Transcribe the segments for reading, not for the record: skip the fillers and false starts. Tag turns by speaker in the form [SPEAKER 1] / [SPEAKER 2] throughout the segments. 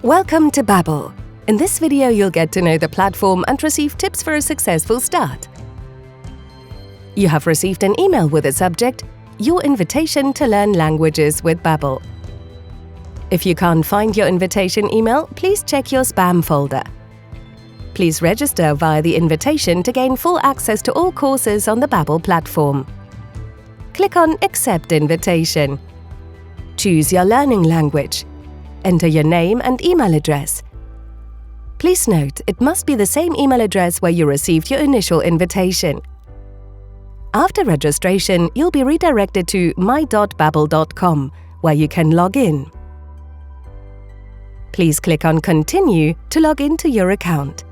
[SPEAKER 1] Welcome to Babbel. In this video, you'll get to know the platform and receive tips for a successful start. You have received an email with the subject, Your invitation to learn languages with Babbel. If you can't find your invitation email, please check your spam folder. Please register via the invitation to gain full access to all courses on the Babbel platform. Click on Accept Invitation. Choose your learning language. Enter your name and email address. Please note, it must be the same email address where you received your initial invitation. After registration, you'll be redirected to my.babbel.com, where you can log in. Please click on Continue to log into your account.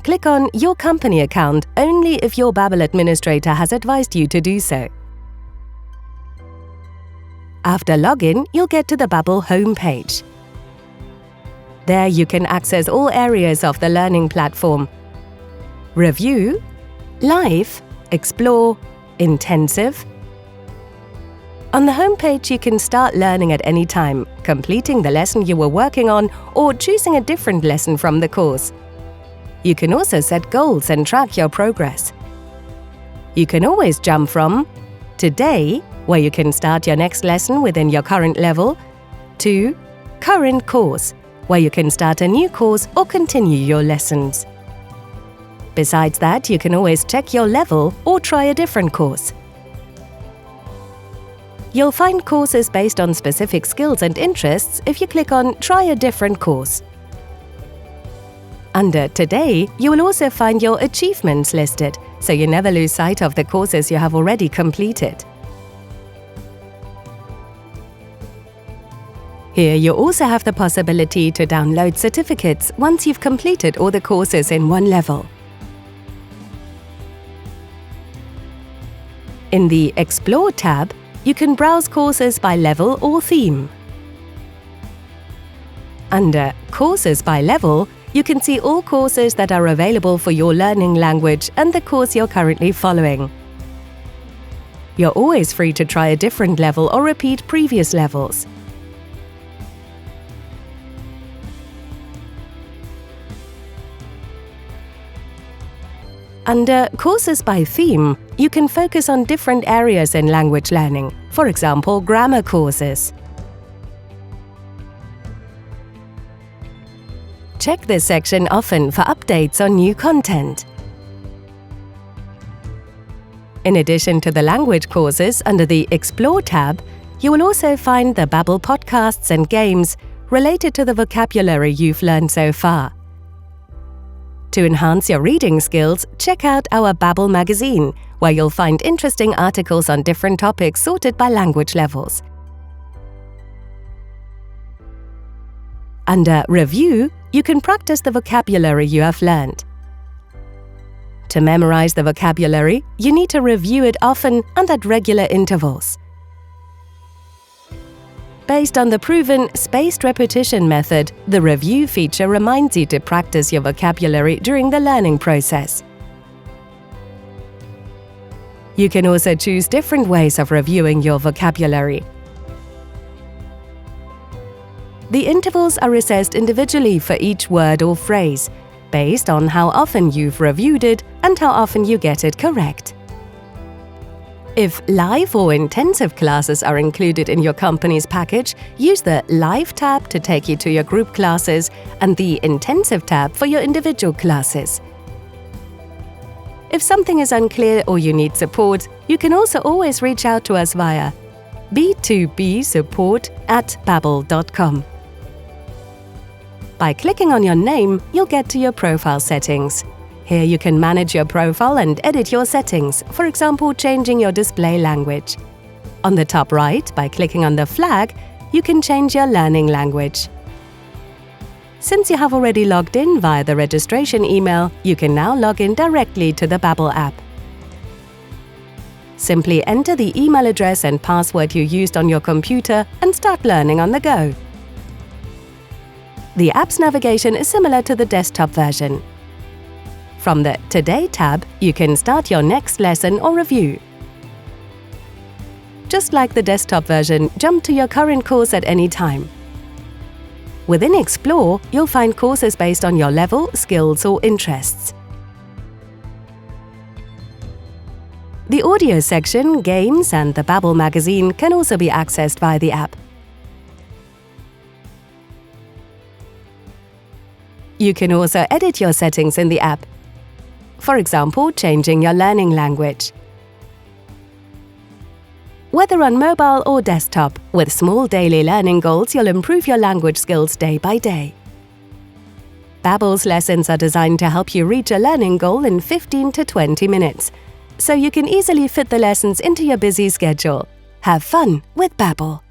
[SPEAKER 1] Click on Your company account only if your Babbel administrator has advised you to do so. After login, you'll get to the Babbel homepage. There you can access all areas of the learning platform: Review, Live, Explore, Intensive. On the homepage, you can start learning at any time, completing the lesson you were working on, or choosing a different lesson from the course. You can also set goals and track your progress. You can always jump from Today, where you can start your next lesson within your current level, to Current Course, where you can start a new course or continue your lessons. Besides that, you can always check your level or try a different course. You'll find courses based on specific skills and interests if you click on Try a different course. Under Today, you will also find your achievements listed, so you never lose sight of the courses you have already completed. Here you also have the possibility to download certificates once you've completed all the courses in one level. In the Explore tab, you can browse courses by level or theme. Under Courses by Level, you can see all courses that are available for your learning language and the course you're currently following. You're always free to try a different level or repeat previous levels. Under Courses by Theme, you can focus on different areas in language learning, for example, grammar courses. Check this section often for updates on new content. In addition to the language courses under the Explore tab, you will also find the Babbel podcasts and games related to the vocabulary you've learned so far. To enhance your reading skills, check out our Babbel magazine, where you'll find interesting articles on different topics sorted by language levels. Under Review, you can practice the vocabulary you have learned. To memorize the vocabulary, you need to review it often and at regular intervals. Based on the proven spaced repetition method, the review feature reminds you to practice your vocabulary during the learning process. You can also choose different ways of reviewing your vocabulary. The intervals are assessed individually for each word or phrase, based on how often you've reviewed it and how often you get it correct. If live or intensive classes are included in your company's package, use the Live tab to take you to your group classes and the Intensive tab for your individual classes. If something is unclear or you need support, you can also always reach out to us via b2bsupport@babbel.com. By clicking on your name, you'll get to your profile settings. Here you can manage your profile and edit your settings, for example, changing your display language. On the top right, by clicking on the flag, you can change your learning language. Since you have already logged in via the registration email, you can now log in directly to the Babbel app. Simply enter the email address and password you used on your computer and start learning on the go. The app's navigation is similar to the desktop version. From the Today tab, you can start your next lesson or review. Just like the desktop version, jump to your current course at any time. Within Explore, you'll find courses based on your level, skills, or interests. The audio section, games, and the Babbel magazine can also be accessed via the app. You can also edit your settings in the app. For example, changing your learning language. Whether on mobile or desktop, with small daily learning goals, you'll improve your language skills day by day. Babbel's lessons are designed to help you reach a learning goal in 15 to 20 minutes, so you can easily fit the lessons into your busy schedule. Have fun with Babbel.